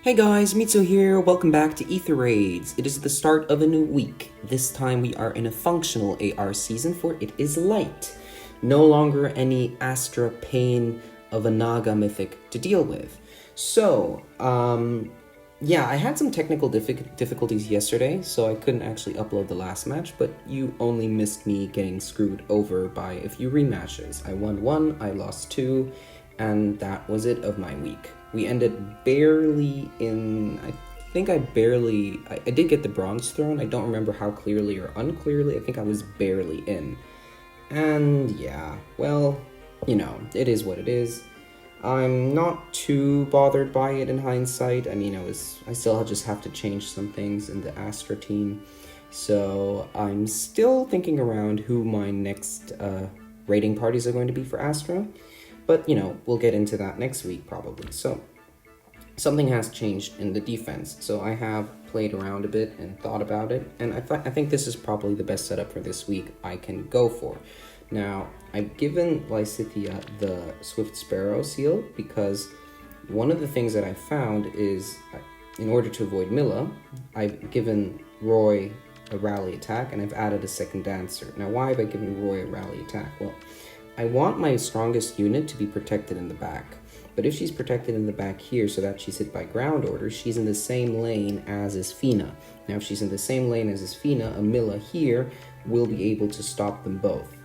Hey guys, Mitsu here, welcome back to Ether Raids. It is the start of a new week. This time we are in a functional AR season for It Is Light. No longer any Astra pain of a Naga mythic to deal with. So, yeah, I had some technical difficulties yesterday, so I couldn't actually upload the last match, but you only missed me getting screwed over by a few rematches. I won one, I lost two, and that was it of my week. We ended barely in, I did get the bronze throne. I don't remember how clearly or unclearly. I think I was barely in. And yeah, well, you know, it is what it is. I'm not too bothered by it in hindsight. I mean, I still just have to change some things in the Astra team. So I'm still thinking around who my next raiding parties are going to be for Astra. But, you know, we'll get into that next week probably. So something has changed in the defense. So I have played around a bit and thought about it. And I think this is probably the best setup for this week I can go for. Now, I've given Lysithea the Swift Sparrow seal because one of the things that I found is in order to avoid Milla, I've given Roy a rally attack and I've added a second dancer. Now, why have I given Roy a rally attack? Well, I want my strongest unit to be protected in the back. But if she's protected in the back here so that she's hit by ground orders, she's in the same lane as is Fina. Now, if she's in the same lane as is Fina, a Milla here will be able to stop them both.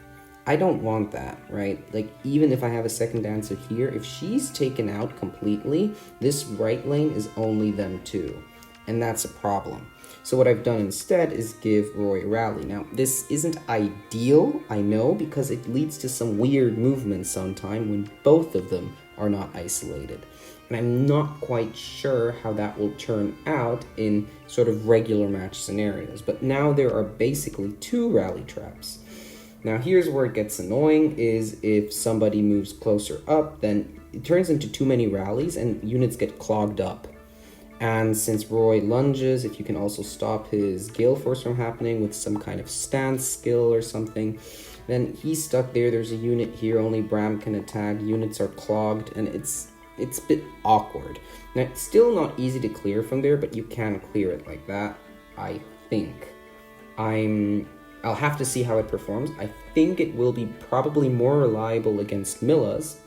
I don't want that, right? Like, even if I have a second dancer here, if she's taken out completely, this right lane is only them two. And that's a problem. So what I've done instead is give Roy a rally. Now, this isn't ideal, I know, because it leads to some weird movements sometime when both of them are not isolated. And I'm not quite sure how that will turn out in sort of regular match scenarios. But now there are basically two rally traps. Now, here's where it gets annoying, is if somebody moves closer up, then it turns into too many rallies and units get clogged up. And since Roy lunges, if you can also stop his Gale Force from happening with some kind of stance skill or something, then he's stuck there. There's a unit here, only Bram can attack, units are clogged, and it's a bit awkward. Now, it's still not easy to clear from there, but you can clear it like that, I think. I'll have to see how it performs. I think it will be probably more reliable against Millas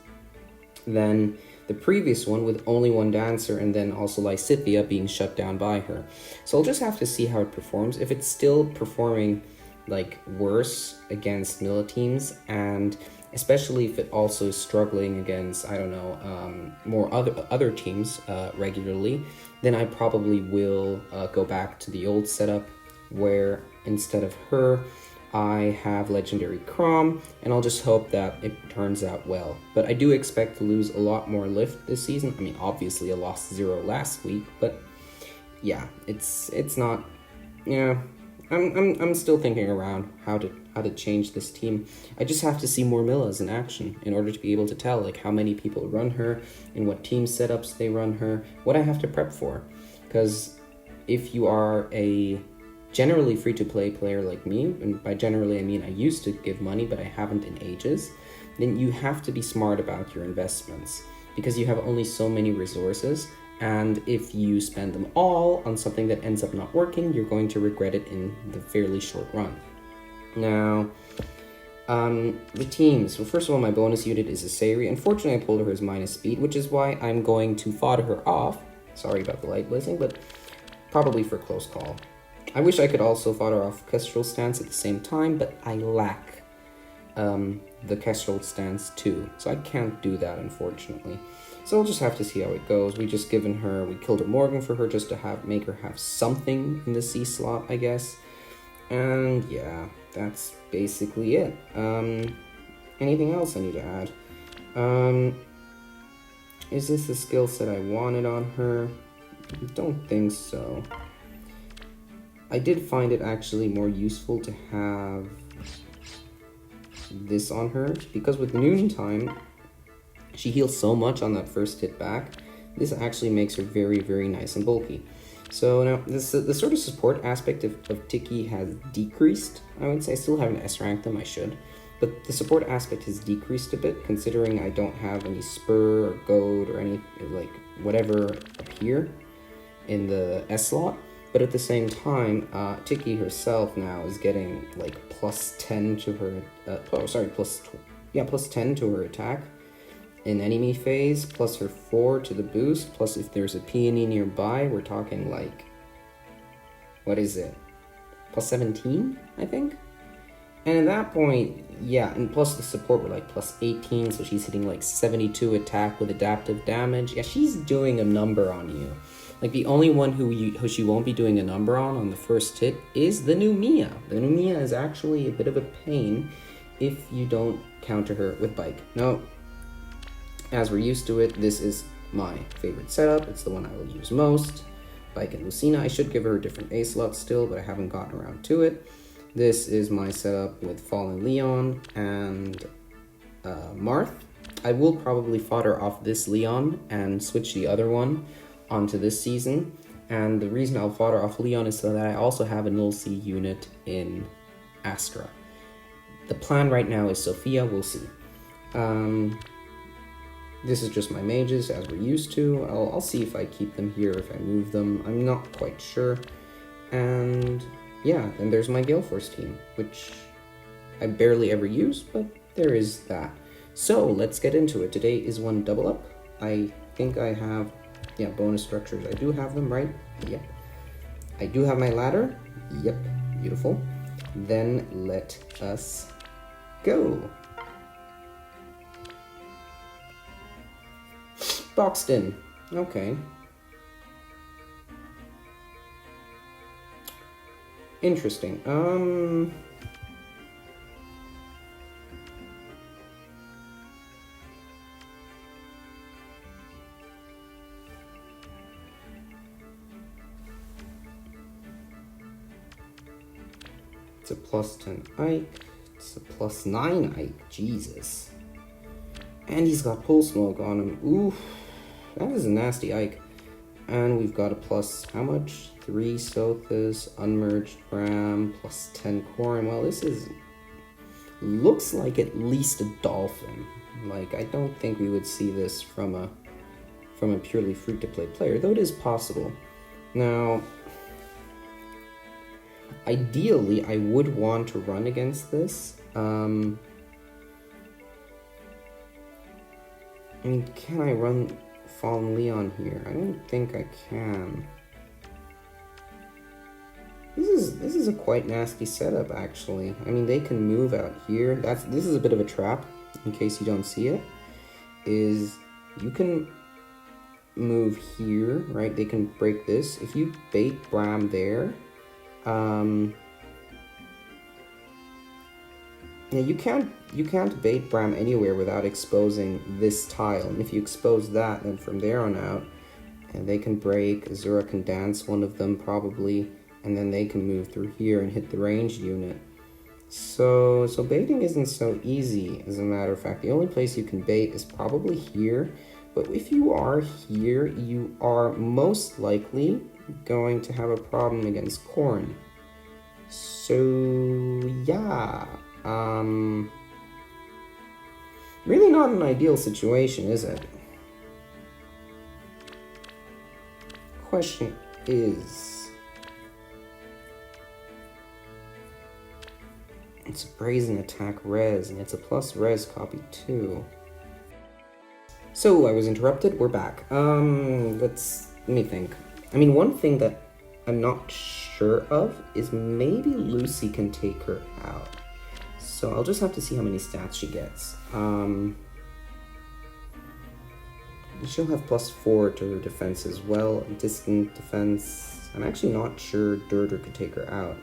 than the previous one with only one dancer and then also Lysithea being shut down by her. So I'll just have to see how it performs. If it's still performing like worse against Milla teams, and especially if it also is struggling against, I don't know, more other teams regularly, then I probably will go back to the old setup where instead of her, I have Legendary Crom, and I'll just hope that it turns out well. But I do expect to lose a lot more lift this season. I mean, obviously I lost 0 last week, but yeah, it's not, yeah, I'm still thinking around how to change this team. I just have to see more Millas in action in order to be able to tell like how many people run her, and what team setups they run her, what I have to prep for. Because if you are a generally free-to-play player like me, and by generally I mean I used to give money but I haven't in ages, then you have to be smart about your investments because you have only so many resources, and if you spend them all on something that ends up not working, you're going to regret it in the fairly short run. Now, the teams. Well, first of all, my bonus unit is a Sayri. Unfortunately, I pulled her as minus speed, which is why I'm going to fodder her off. Sorry about the light blazing, but probably for close call. I wish I could also fodder off Kestrel Stance at the same time, but I lack the Kestrel Stance too, so I can't do that, unfortunately. So I'll just have to see how it goes. We killed a Morgan for her just to make her have something in the C slot, I guess. And yeah, that's basically it. Anything else I need to add? Is this the skill set I wanted on her? I don't think so. I did find it actually more useful to have this on her, because with Noontime, she heals so much on that first hit back. This actually makes her very, very nice and bulky. So now, the sort of support aspect of Tiki has decreased. I would say I still haven't S-ranked them, I should. But the support aspect has decreased a bit, considering I don't have any Spur or Goad or any, like, whatever up here. in the S slot. But at the same time, Tiki herself now is getting like plus 10 to her, plus 10 to her attack in enemy phase, plus her 4 to the boost, plus if there's a peony nearby, we're talking like, what is it? Plus 17, I think? And at that point, yeah, and plus the support were like plus 18, so she's hitting like 72 attack with adaptive damage. Yeah, she's doing a number on you. Like, the only one who she won't be doing a number on the first hit is the new Mia. The new Mia is actually a bit of a pain if you don't counter her with Bike. Now, as we're used to it, this is my favorite setup. It's the one I will use most. Bike and Lucina. I should give her a different A slot still, but I haven't gotten around to it. This is my setup with Fallen Leon and Marth. I will probably fodder off this Leon and switch the other one onto this season. And the reason I'll fodder off Leon is so that I also have a Null C unit in Astra. The plan right now is Sophia, we'll see. This is just my mages as we're used to. I'll see if I keep them here, if I move them. I'm not quite sure. And yeah, then there's my Gale Force team, which I barely ever use, but there is that. So let's get into it. Today is one double up. I think I have, yeah, bonus structures. I do have them, right? Yep. I do have my ladder. Yep, beautiful. Then let us go. Boxed in. Okay. Interesting. It's a plus 10 Ike. It's a plus 9 Ike. Jesus. And he's got Pull Smoke on him. Oof. That is a nasty Ike. And we've got a plus, how much? 3 Sothis, Unmerged Bram, plus 10 Corin. Well, this is, looks like at least a Dolphin. Like, I don't think we would see this from a purely free-to-play player, though it is possible. Now, ideally, I would want to run against this. I mean, can I run Fallen Leon here? I don't think I can. This is a quite nasty setup, actually. I mean, they can move out here. This is a bit of a trap, in case you don't see it. Is you can move here, right? They can break this. If you bait Bram there, yeah, you can't bait Bram anywhere without exposing this tile. And if you expose that, then from there on out, and they can break, Azura can dance one of them probably, and then they can move through here and hit the ranged unit. So baiting isn't so easy, as a matter of fact. The only place you can bait is probably here, but if you are here, you are most likely going to have a problem against Corn. So yeah. Really not an ideal situation, is it? Question is, it's a brazen attack res, and it's a plus res copy too. So I was interrupted, we're back. Let me think. I mean, one thing that I'm not sure of is maybe Lucy can take her out. So I'll just have to see how many stats she gets. She'll have plus 4 to her defense as well. Distant defense. I'm actually not sure Durder could take her out.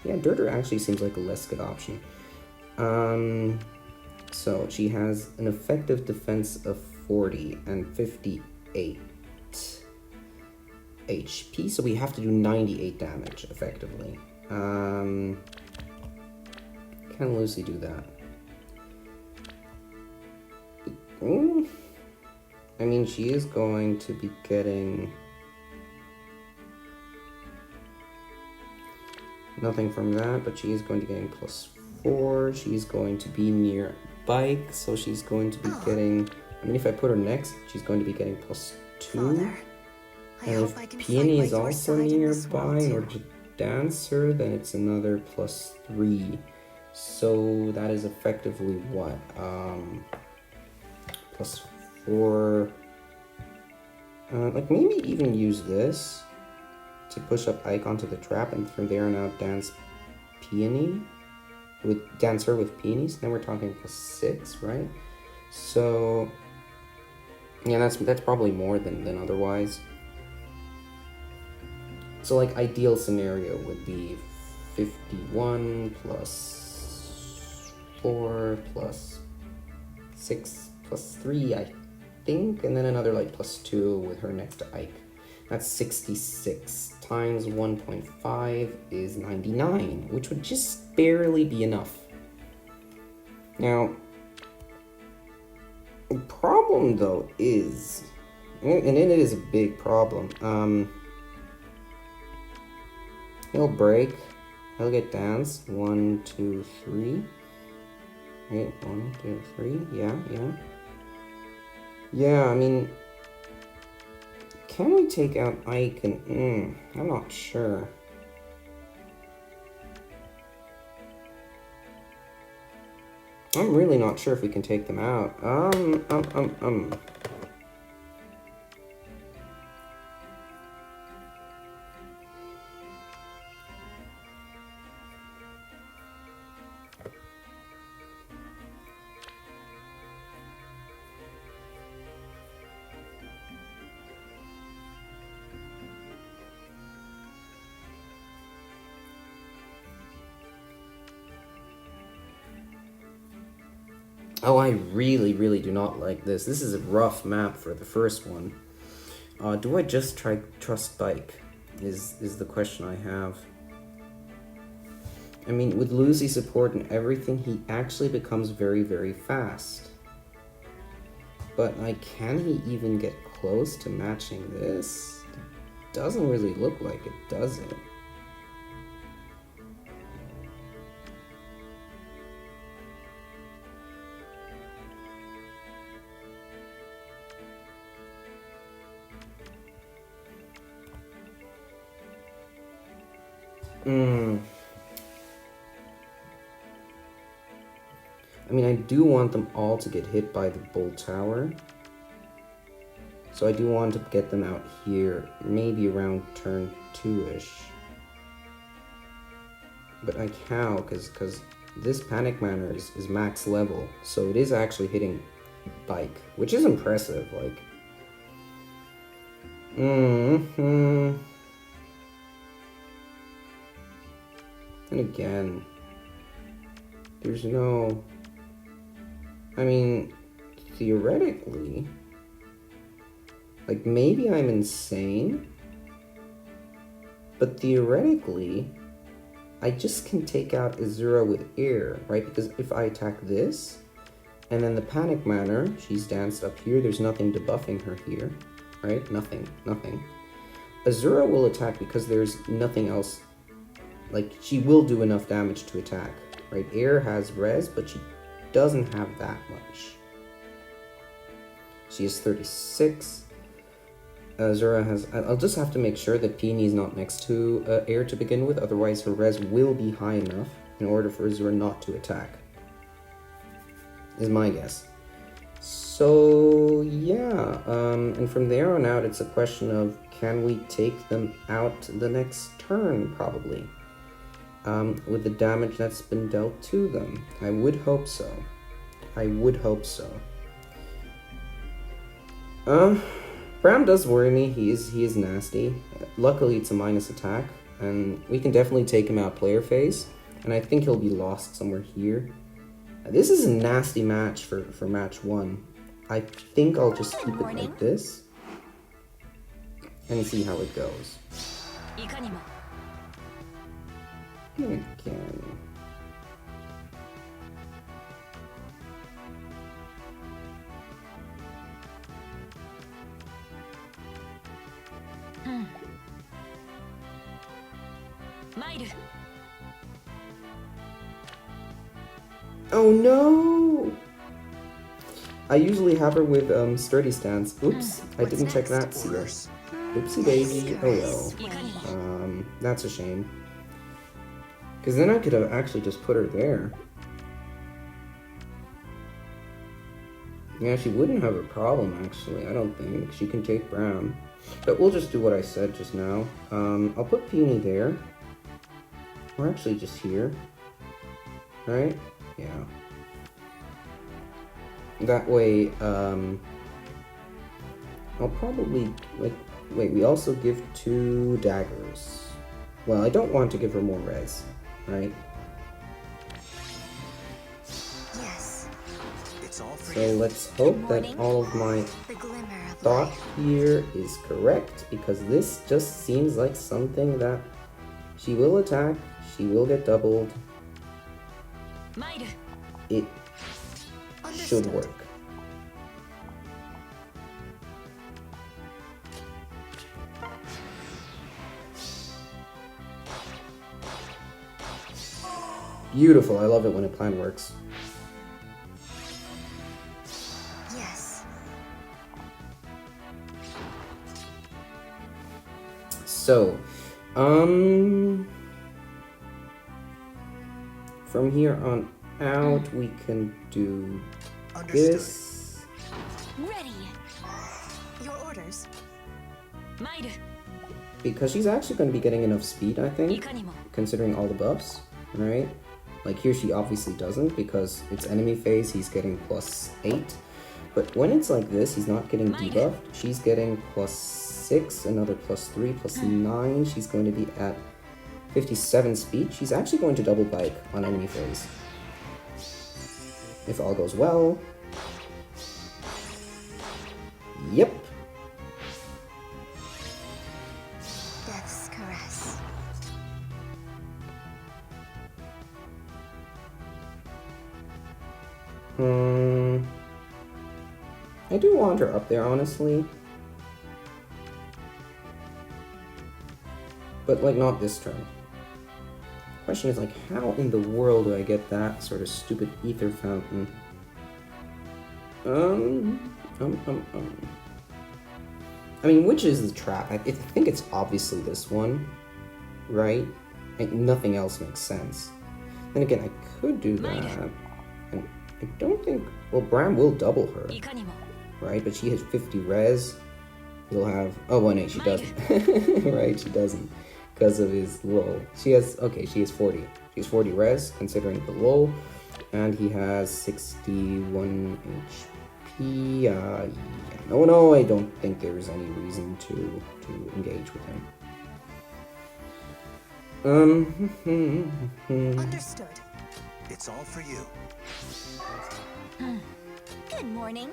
Yeah, Durder actually seems like a less good option. So she has an effective defense of 40 and 58 HP. So we have to do 98 damage effectively. Can Lucy do that? Ooh. I mean, she is going to be getting nothing from that, but she is going to be getting plus 4. She's going to be near Bike, so she's going to be getting, I mean, if I put her next, she's going to be getting plus 2. And if Peony is also nearby in order to dance her, then it's another +3. So that is effectively what? +4. Like maybe even use this to push up Ike onto the trap, and from there on out dance Peony with dancer with Peonies. Then we're talking +6, right? So yeah, that's probably more than otherwise. So like ideal scenario would be 51 plus 4 plus 6 plus 3, I think, and then another like +2 with her next to Ike. That's 66 times 1.5 is 99, which would just barely be enough. Now, the problem though is, and it is a big problem, he'll break, he'll get danced, 1, 2, 3, right, 1, 2, 3, yeah, I mean, can we take out Ike and, I'm not sure. I'm really not sure if we can take them out. Oh, I really do not like this. This is a rough map for the first one. Do I just trust Bike? Is the question I have. I mean, with Lucy support and everything, he actually becomes very fast. But like, can he even get close to matching this? It doesn't really look like it, does it? I mean, I do want them all to get hit by the bull tower. So I do want to get them out here, maybe around turn 2-ish. But like how? Because this Panic Manor is max level, so it is actually hitting Bike, which is impressive, like. And again, there's no... I mean, theoretically, like maybe I'm insane, but theoretically, I just can take out Azura with air, right? Because if I attack this, and then the Panic Manor, she's danced up here, there's nothing debuffing her here, right? Nothing. Azura will attack because there's nothing else, like she will do enough damage to attack, right? Air has res, but she doesn't have that much. She is 36. Azura has... I'll just have to make sure that Peony is not next to air to begin with, otherwise her res will be high enough in order for Azura not to attack. Is my guess. So, yeah. And from there on out, it's a question of, can we take them out the next turn, probably? With the damage that's been dealt to them. I would hope so. Bram does worry me. He is nasty. Luckily, it's a minus attack, and we can definitely take him out player phase, and I think he'll be lost somewhere here. This is a nasty match for match 1. I think I'll just keep it like this and see how it goes. Again. Oh no! I usually have her with sturdy stance. Oops, I didn't check that seal. Oopsie daisy. Oh well. That's a shame. Because then I could have actually just put her there. Yeah, she wouldn't have a problem, actually. I don't think. She can take Bram. But we'll just do what I said just now. I'll put Peony there. Or actually just here. Right? Yeah. That way, I'll probably, like, wait, we also give 2 daggers. Well, I don't want to give her more res, right? Yes. It's all for So you. let's hope that all of my thought here is correct, because this just seems like something that she will attack, she will get doubled. It should work. Beautiful, I love it when a plan works. Yes. So, from here on out, we can do this. Ready. Your orders. Because she's actually going to be getting enough speed, I think, considering all the buffs, right? Like here she obviously doesn't, because it's enemy phase, he's getting +8. But when it's like this, he's not getting debuffed. She's getting +6, another +3, +9. She's going to be at 57 speed. She's actually going to double bike on enemy phase. If all goes well. Yep. Death's caress. I do want her up there, honestly. But, like, not this turn. Question is, like, how in the world do I get that sort of stupid ether fountain? I mean, which is the trap? I think it's obviously this one, right? And nothing else makes sense. Then again, I could do that. And I don't think... Well, Bram will double her, right? But she has 50 res. He'll have... Oh, well, no, she doesn't. Right, she doesn't. Because of his low. She has... Okay, she has 40. She has 40 res, considering the low. And he has 61 HP. Yeah. No, I don't think there's any reason to engage with him. Understood. It's all for you. Good morning.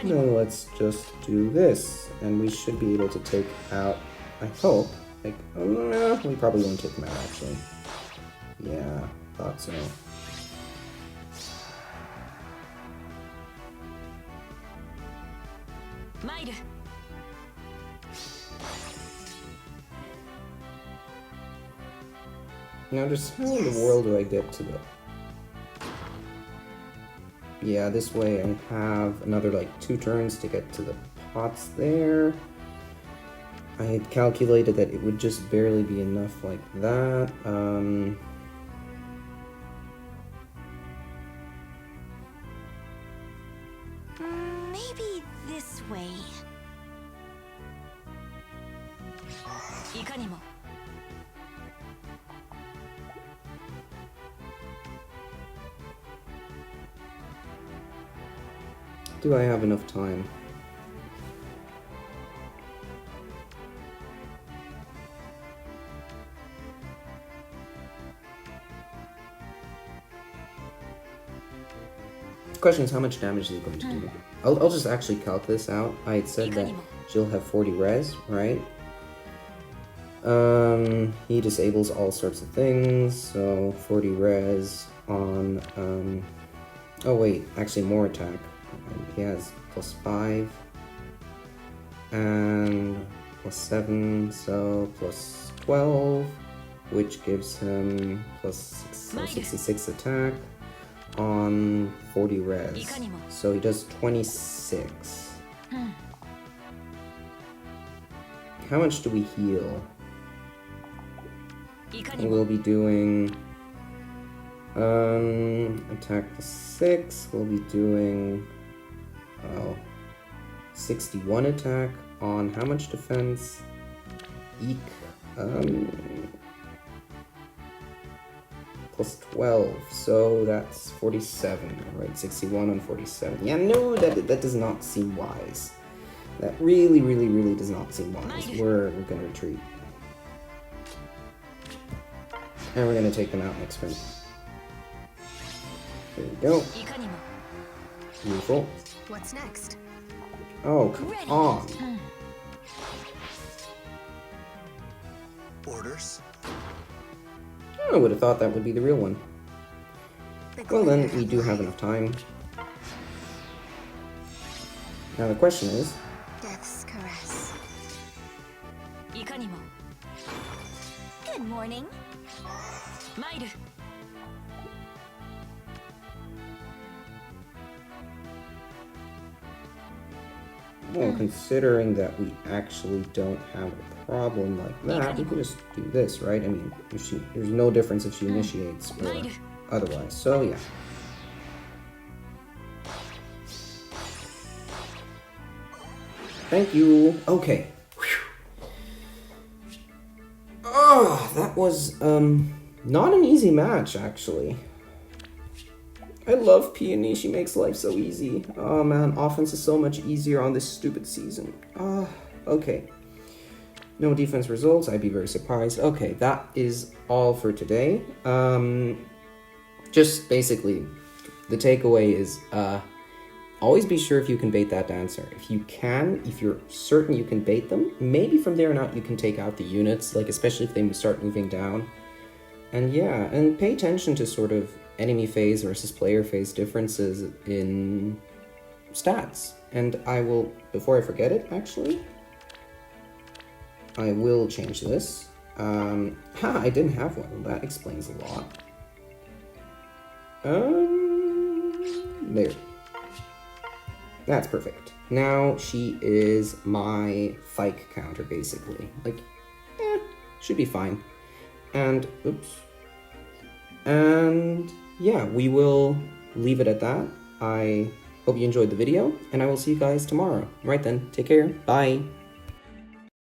Then let's just do this, and we should be able to take out, I hope, like, no, we probably won't take him out, actually. Yeah, thought so. Now, just how in the world do I get to the... Yeah, this way I have another, like, 2 turns to get to the pots there. I had calculated that it would just barely be enough like that. Maybe this way. Do I have enough time? The question is, how much damage is it going to do? I'll just actually calc this out. I had said that she'll have 40 res, right? He disables all sorts of things, so 40 res on, oh wait, actually more attack. He has +5 and +7, so +12, which gives him +6, so 66 attack on 40 res. So he does 26. how much do we heal? And we'll be doing attack for 6. We'll be doing 61 attack on how much defense? Eek. Plus 12, so that's 47, right? 61 on 47. Yeah, no, that does not seem wise. That really does not seem wise. We're gonna retreat. And we're gonna take them out next turn. There we go. Beautiful. What's next? Oh, come on. Orders. I would have thought that would be the real one. Well then, we do have enough time. Now the question is... Death's caress. Good morning. Well, considering that we actually don't have a problem like that, we can just do this, right? I mean, there's no difference if she initiates or otherwise, so yeah. Thank you. Okay. Whew. Oh, that was, not an easy match, actually. I love Peony, she makes life so easy. Oh man, offense is so much easier on this stupid season. Okay. No defense results, I'd be very surprised. Okay, that is all for today. Just basically, the takeaway is, always be sure if you can bait that dancer. If you can, if you're certain you can bait them, maybe from there on out you can take out the units, like especially if they start moving down. And yeah, and pay attention to sort of enemy phase versus player phase differences in stats. And I will, before I forget it, actually, I will change this. I didn't have one. Well, that explains a lot. There. That's perfect. Now she is my FIke counter, basically. Like, should be fine. And, oops. And, yeah, we will leave it at that. I hope you enjoyed the video, and I will see you guys tomorrow. Right then, take care. Bye.